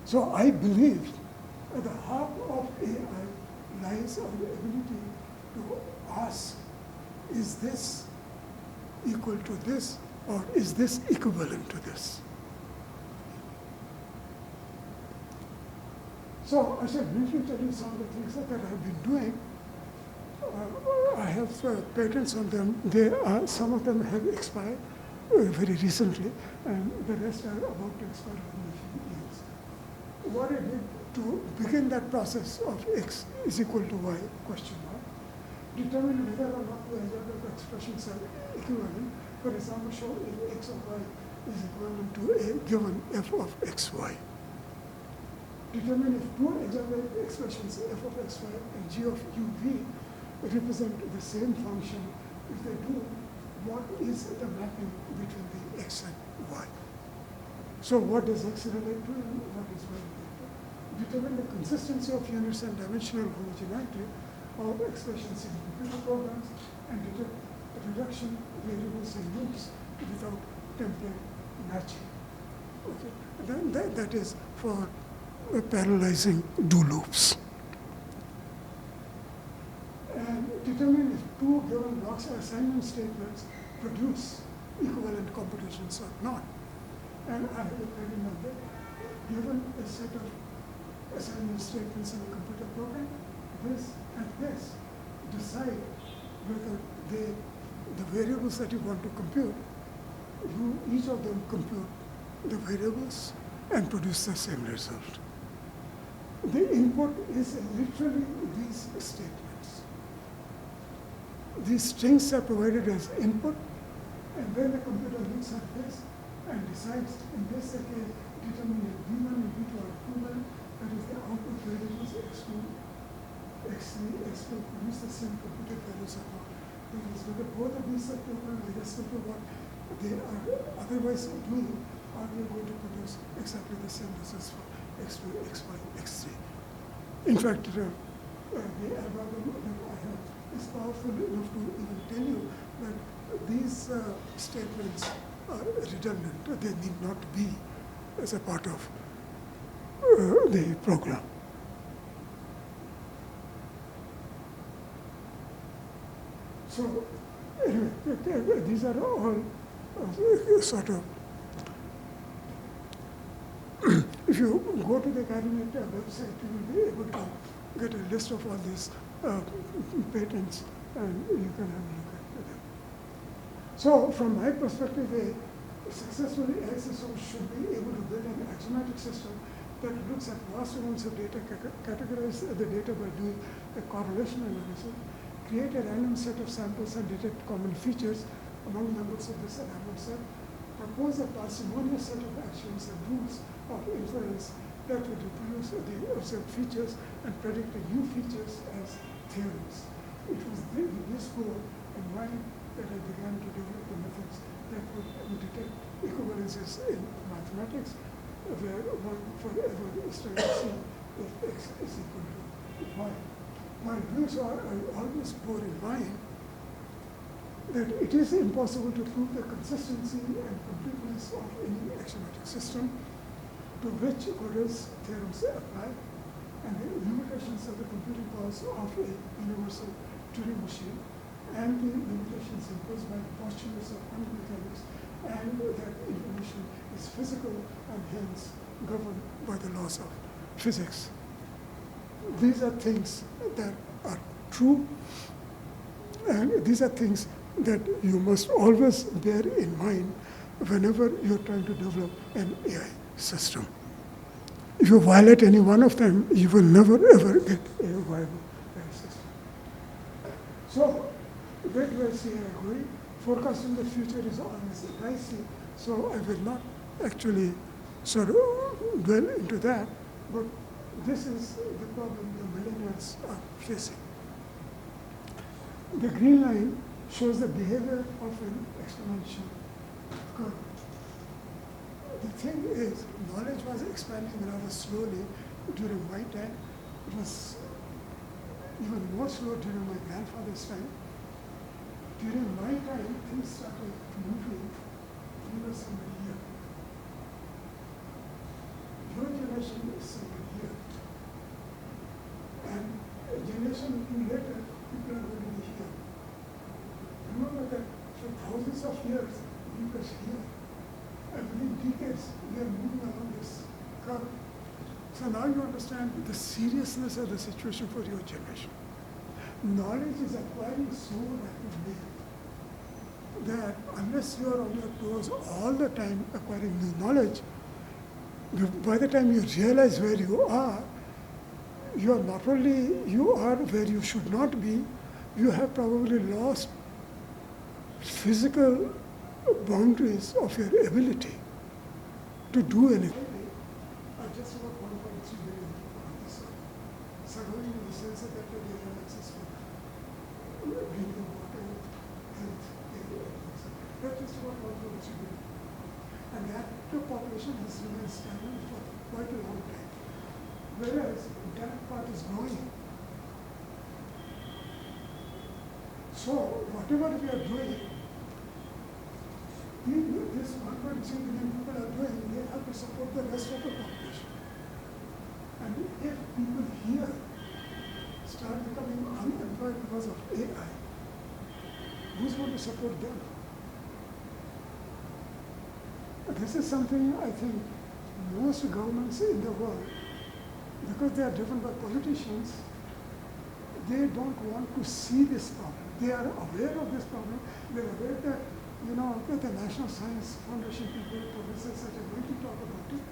So I believe at the heart of AI lies our ability to ask, is this equal to this, Or is this equivalent to this? So I shall briefly tell you some of the things that I've been doing. I have patents on them. Some of them have expired very recently, and the rest are about to expire in a few years. What I did to begin that process of x is equal to y, question mark, determine whether or not the algebraic expressions are equivalent. For example, show if x of y is equivalent to a given f of xy. Determine if two algebraic expressions f of xy and g of uv represent the same function. If they do, what is the mapping between the x and y? So what does x relate to and what is y relate to? Determine the consistency of units and dimensional homogeneity of expressions in computer programs and detect reduction variables in loops without template matching. Okay. Then that is for parallelizing do loops. And determine if two given blocks or assignment statements produce equivalent computations or not. And I have a pattern of that. Given a set of assignment statements in a computer program, this and this decide whether the variables that you want to compute, each of them compute the variables and produce the same result. The input is literally these statements. These strings are provided as input, and then the computer looks at this and decides, in this case, determine if B1 and B2 are equivalent, that is the output variables x2, x3, x4 produce the same computed values or not. That is, whether both of these are equivalent irrespective of what they are otherwise doing, are we going to produce exactly the same results for x2, x5, x3. In fact, the algorithm that I have is powerful enough to even tell you that these statements are redundant. They need not be as a part of the program. So, anyway, these are all sort of. If you go to the Acadinnet website, you will be able to get a list of all these patents, and you can have a look at them. So, from my perspective, a successful IiS-01 should be able to build an axiomatic system that looks at vast amounts of data, categorize the data by doing a correlation analysis, create a random set of samples and detect common features among members of this random set, propose a parsimonious set of actions and rules of inference that would reproduce the observed features and predict the new features as theorems. It was with this goal in mind that I began to develop the methods that would detect equivalences in mathematics, where one forever is trying to see if x is equal to y. While doing so, I always bore in mind that it is impossible to prove the consistency and completeness of any axiomatic system to which Gödel's theorems apply, and the limitations of the computing powers of a universal Turing machine, and the limitations imposed by the postulates of quantum mechanics, and that information is physical and hence governed by the laws of physics. These are things that are true, and these are things that you must always bear in mind whenever you're trying to develop an AI system. If you violate any one of them, you will never ever get a viable AI system. So, where do I see AI going? Forecasting the future is always dicey, so I will not actually sort of dwell into that, but this is the problem the millennials are facing. The green line shows the behavior of an exponential curve. The thing is, knowledge was expanding rather slowly during my time. It was even more slow during my grandfather's time. During my time, things started moving even somebody here. Your generation is somebody here. And a generation later, people are going to be here. Remember that for thousands of years, people now you understand the seriousness of the situation for your generation. Knowledge is acquiring so rapidly that unless you are on your toes all the time acquiring new knowledge, by the time you realize where you are not only you are where you should not be, you have probably lost physical boundaries of your ability to do anything. Just about 1.3 billion people on this earth, surviving in the sense that they have access to drinking water, health, everything. That's just about 1.3 billion. And that population has remained stagnant for quite a long time. Whereas that part is growing. So whatever we are doing, this 1.3 billion people are doing, they have to support the rest of the population. And if people here start becoming unemployed because of AI, who's going to support them? This is something I think most governments in the world, because they are driven by politicians, they don't want to see this problem. They are aware of this problem. They are aware that, the National Science Foundation people, professors, such are going to talk about it.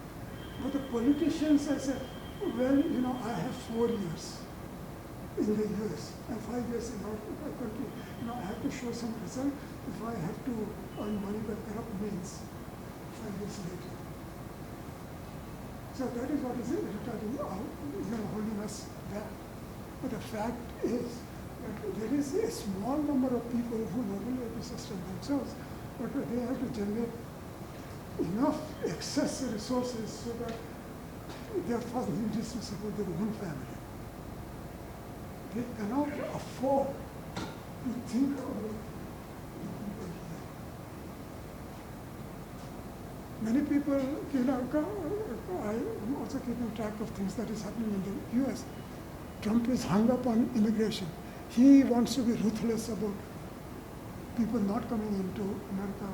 But the politicians have said, well, I have 4 years in the US and 5 years in our country. I have to show some result if I have to earn money by corrupt means 5 years later. So that is what is retarding holding us back. But the fact is that there is a small number of people who not only have to sustain themselves, but they have to generate enough excess resources so that their first need is to support their own family. They cannot afford to think about the people here. Many people, I'm also keeping track of things that is happening in the US. Trump is hung up on immigration. He wants to be ruthless about people not coming into America.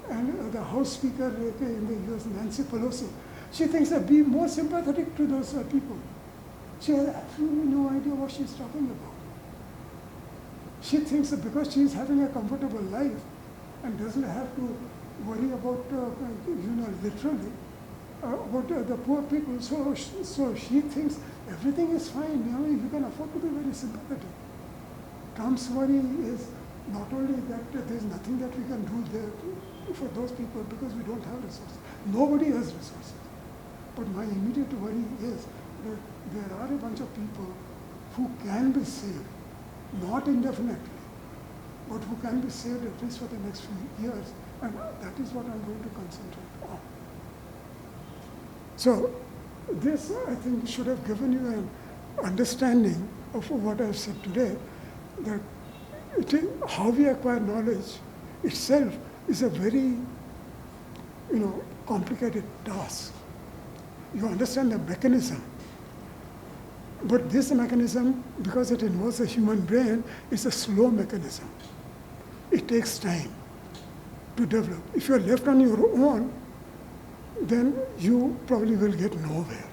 And the House Speaker in the US, Nancy Pelosi, she thinks that be more sympathetic to those people. She has absolutely no idea what she's talking about. She thinks that because she's having a comfortable life and doesn't have to worry about, literally, about the poor people, so she thinks everything is fine. You can afford to be very sympathetic. Trump's worry is not only that there's nothing that we can do there for those people because we don't have resources. Nobody has resources. But my immediate worry is that there are a bunch of people who can be saved, not indefinitely, but who can be saved at least for the next few years. And that is what I'm going to concentrate on. So this, I think, should have given you an understanding of what I've said today, that how we acquire knowledge itself is a very, complicated task. You understand the mechanism. But this mechanism, because it involves the human brain, is a slow mechanism. It takes time to develop. If you're left on your own, then you probably will get nowhere.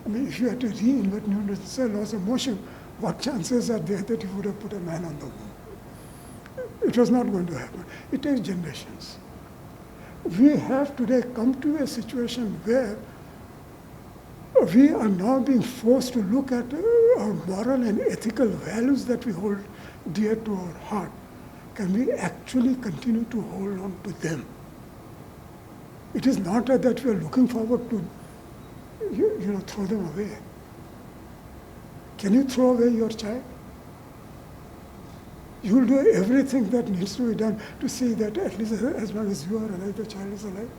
If you had to reinvent Newton's laws of motion, what chances are there that you would have put a man on the moon? It was not going to happen. It takes generations. We have today come to a situation where we are now being forced to look at our moral and ethical values that we hold dear to our heart. Can we actually continue to hold on to them? It is not that we are looking forward to, throw them away. Can you throw away your child? You will do everything that needs to be done to see that at least as long as you are alive, the child is alive.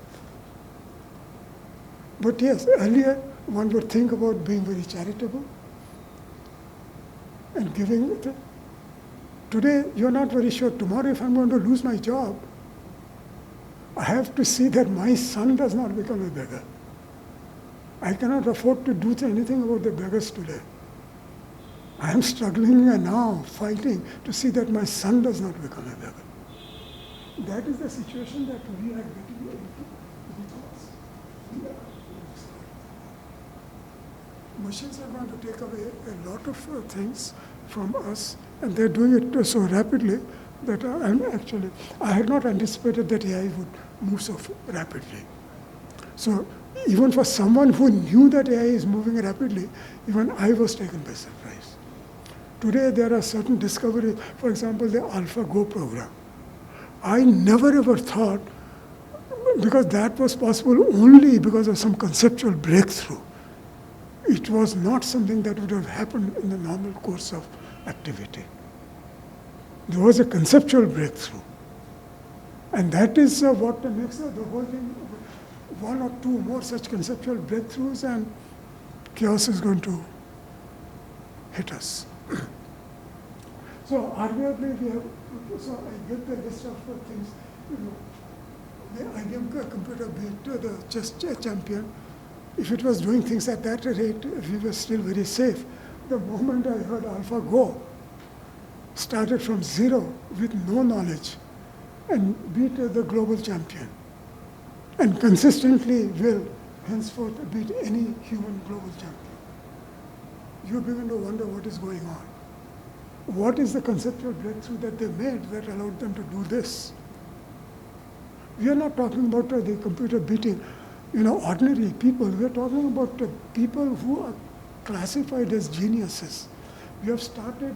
But yes, earlier one would think about being very charitable and giving it. Today, you're not very sure. Tomorrow, if I'm going to lose my job, I have to see that my son does not become a beggar. I cannot afford to do anything about the beggars today. I am struggling now, fighting to see that my son does not become a beggar. That is the situation that we are getting into because we are machines are going to take away a lot of things from us, and they're doing it so rapidly that I had not anticipated that AI would move so rapidly. So even for someone who knew that AI is moving rapidly, even I was taken by surprise. Today there are certain discoveries, for example, the AlphaGo program. I never ever thought, because that was possible only because of some conceptual breakthrough. It was not something that would have happened in the normal course of activity. There was a conceptual breakthrough. And that is what makes the whole thing, one or two more such conceptual breakthroughs, and chaos is going to hit us. So arguably we have, so I get the list of things, the IBM computer beat the chess champion. If it was doing things at that rate, we were still very safe. The moment I heard AlphaGo, started from zero with no knowledge and beat the global champion, and consistently will henceforth beat any human global champion. You begin to wonder what is going on. What is the conceptual breakthrough that they made that allowed them to do this? We are not talking about the computer beating, ordinary people. We are talking about people who are classified as geniuses. We have started,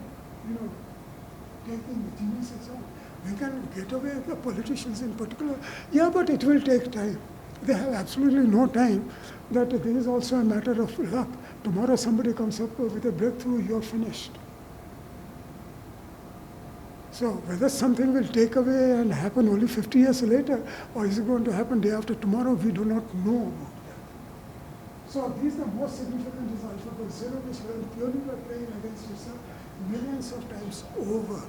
taking the geniuses on. We can get away with the politicians in particular. Yeah, but it will take time. They have absolutely no time. That there is also a matter of luck. Tomorrow somebody comes up with a breakthrough, you're finished. So whether something will take away and happen only 50 years later, or is it going to happen day after tomorrow, we do not know about that. So these are the most significant is AlphaGo 0, which when purely by playing against yourself millions of times over.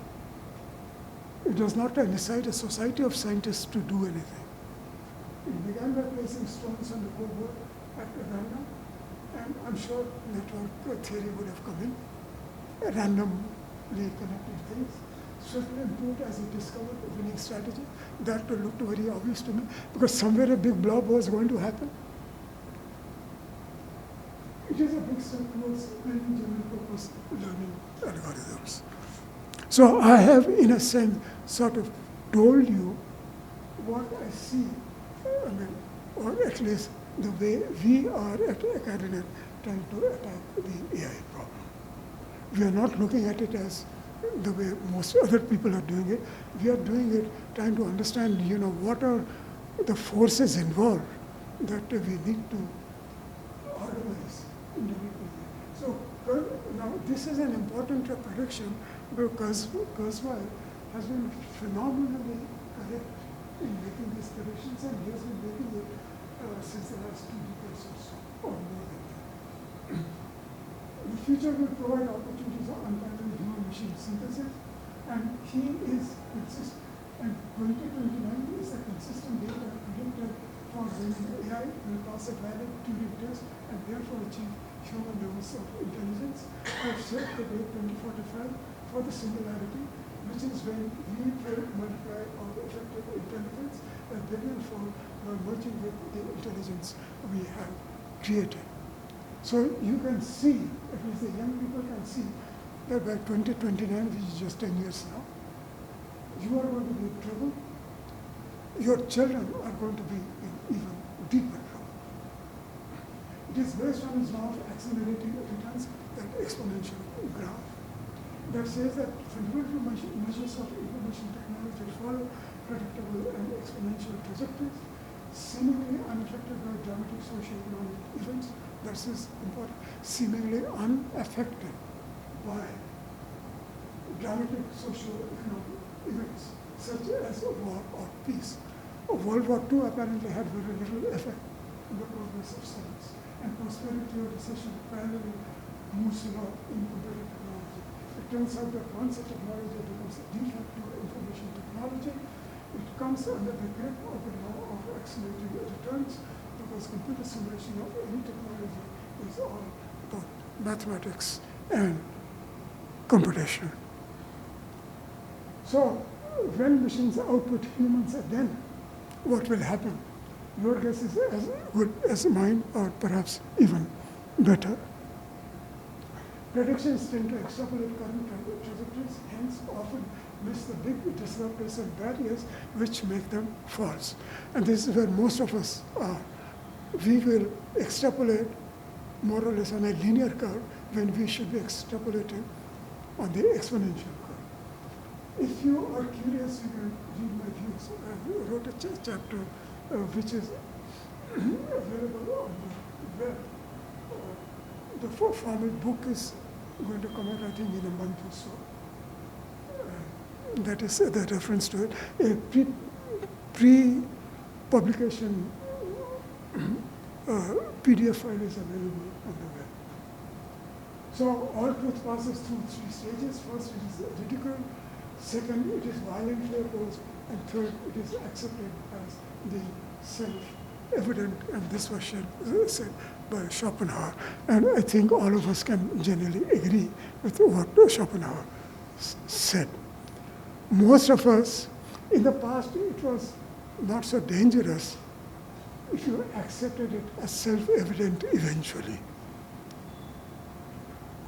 It does not incite a society of scientists to do anything. It began by placing stones on the Go board at random, and I'm sure network theory would have come in, randomly connected things. Swiftly improved as he discovered a winning strategy. That looked very obvious to me, because somewhere a big blob was going to happen. It is a big step towards building general purpose learning algorithms. So I have, in a sense, sort of told you what I see, or at least the way we are at Acadinnet trying to attack the AI problem. We are not looking at it as the way most other people are doing it. We are doing it trying to understand, what are the forces involved that we need to organize individually. So now this is an important prediction, because Kurzweil has been phenomenally correct in making these predictions, and he has been making it since the last 2 decades or so, or more than that. The future will provide opportunities of unparalleled human-machine synthesis, and he is consistent. And 2029 is a consistent date and predicted for when AI will pass a valid Turing test and therefore achieve human levels of intelligence. I have set the date 2045 for the singularity, which is when we will multiply our effective intelligence and billion-fold by merging with the intelligence we have created. So you can see, at least the young people can see, that by 2029, which is just 10 years now, you are going to be in trouble. Your children are going to be in even deeper trouble. It is based on his law of accelerating returns, that exponential graph, that says that fundamental measures of information technology follow predictable and exponential trajectories, seemingly unaffected by dramatic socio-economic events. This is important. Seemingly unaffected by dramatic socio-economic events, such as war or peace. World War II apparently had very little effect on the progress of science, and prosperity or recession parallelly moves along in computer technology. It turns out that once a technology becomes a de facto information technology, it comes under the grip of the law of accelerating returns, because computer simulation of any technology is all about mathematics and computation. So when machines output humans, then what will happen? Your guess is as good as mine, or perhaps even better. Predictions tend to extrapolate current trajectories, hence often miss the big disruptors and barriers which make them false. And this is where most of us are. We will extrapolate more or less on a linear curve when we should be extrapolating on the exponential curve. If you are curious, you can read my views. I wrote a chapter which is available on the web. The formal book is going to come out, I think, in a month or so. That is the reference to it. A pre-publication PDF file is available on the web. So all truth passes through three stages. First, it is ridiculed. Second, it is violently opposed. And third, it is accepted as the self-evident. And this was said by Schopenhauer. And I think all of us can generally agree with what Schopenhauer said. Most of us, in the past, it was not so dangerous if you accepted it as self-evident eventually.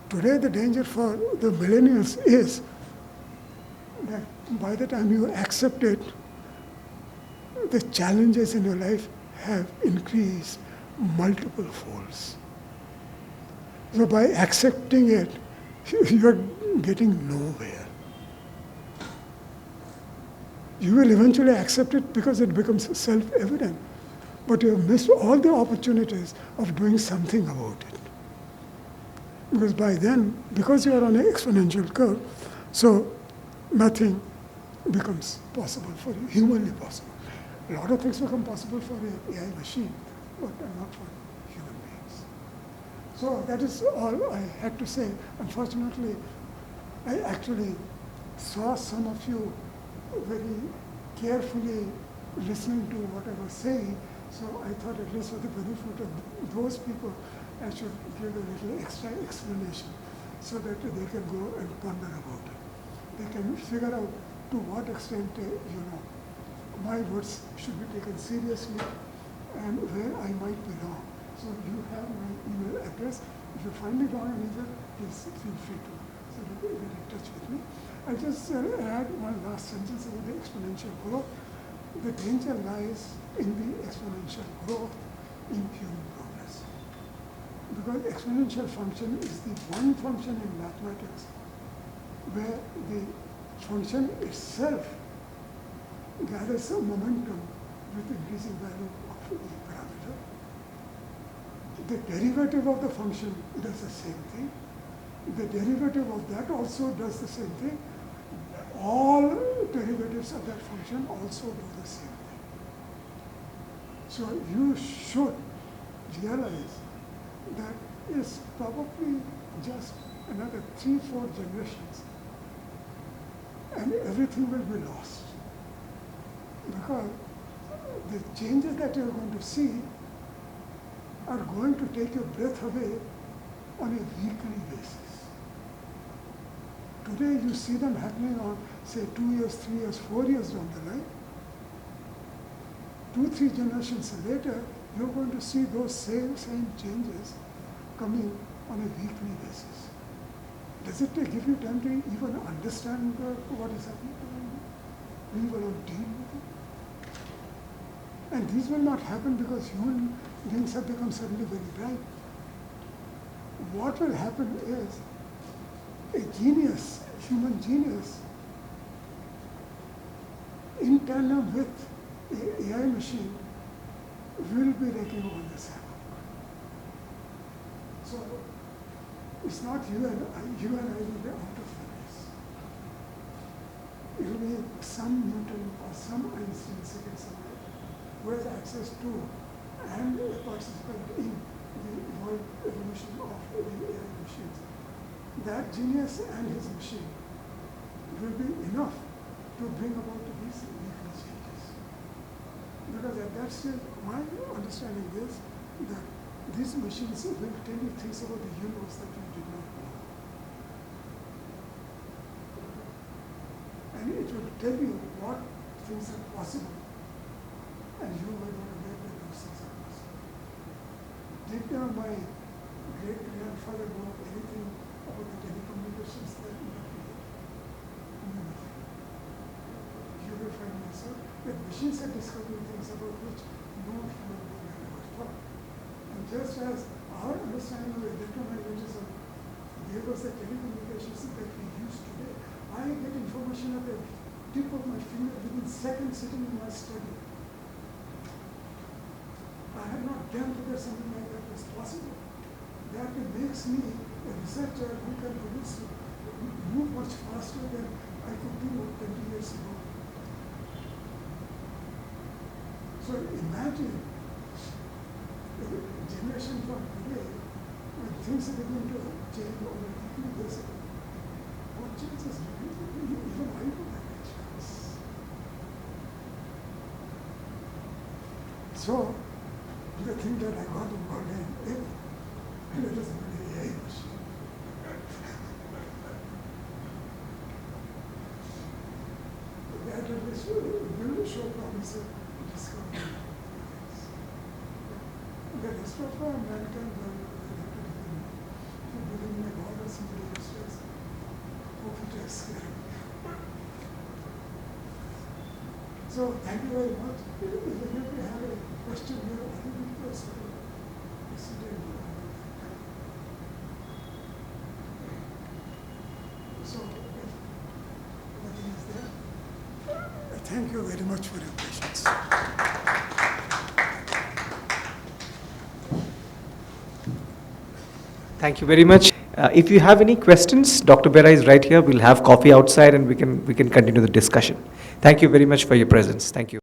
Today, the danger for the millennials is that by the time you accept it, the challenges in your life have increased multiple folds. So by accepting it, you're getting nowhere. You will eventually accept it because it becomes self-evident. But you have missed all the opportunities of doing something about it. Because by then, because you are on an exponential curve, so nothing becomes possible for you, humanly possible. A lot of things become possible for an AI machine, but not for human beings. So that is all I had to say. Unfortunately, I actually saw some of you very carefully listening to what I was saying, so I thought at least for the benefit of those people, I should give a little extra explanation so that they can go and ponder about it. They can figure out to what extent, my words should be taken seriously and where I might be wrong. So you have my email address. If you find me wrong anywhere, please feel free to get in touch with me. I'll just add one last sentence about the exponential growth. The danger lies in the exponential growth in human progress. Because exponential function is the one function in mathematics where the function itself gathers some momentum with increasing value of the parameter. The derivative of the function does the same thing. The derivative of that also does the same thing. All derivatives of that function also do the same thing. So you should realize that it's probably just another 3-4 generations and everything will be lost. Because the changes that you're going to see are going to take your breath away on a weekly basis. Today you see them happening on, say, 2 years, 3 years, 4 years down the line. 2-3 generations later, you're going to see those same changes coming on a weekly basis. Does it give you time to even understand what is happening? We will deal with it. And these will not happen because human beings have become suddenly very bright. What will happen is a genius, human genius, in tandem with an AI machine, will be taking over this havoc. So it's not you and I will be out of the race. It will be some Newton or some Einstein sitting somewhere who has access to and a participant in the world evolution of the AI machines. That genius and his machine will be enough to bring about these weekly changes. Because at that stage, my understanding is that these machines will tell you things about the universe that you did not know. And it will tell you what things are possible, and you will not aware that those things are possible. Did my great-grandfather know anything about the telecommunications that we have today? You will find yourself that machines are discovering things about which no human being had ever thought. And just as our understanding of electromagnetism gave us the telecommunications that we use today, I get information at the tip of my finger within seconds sitting in my study. I had not dreamt that something like that was possible. That makes me a researcher who can move much faster than I could do 20 years ago. So imagine a generation from today when things are beginning to change over 50 years ago. What chances do you even I don't have a chance. So the thing that I got involved in, it is really AI machine. That will show promise of discovery. The rest of mankind will have to depend. If you believe in a God or somebody else does, hope it is scary. So thank you very much. If you have a question here, I will request you to sit in. So if nothing is there, thank you very much for your patience. Thank you very much. If you have any questions, Dr. Bera is right here. We'll have coffee outside and we can continue the discussion. Thank you very much for your presence. Thank you.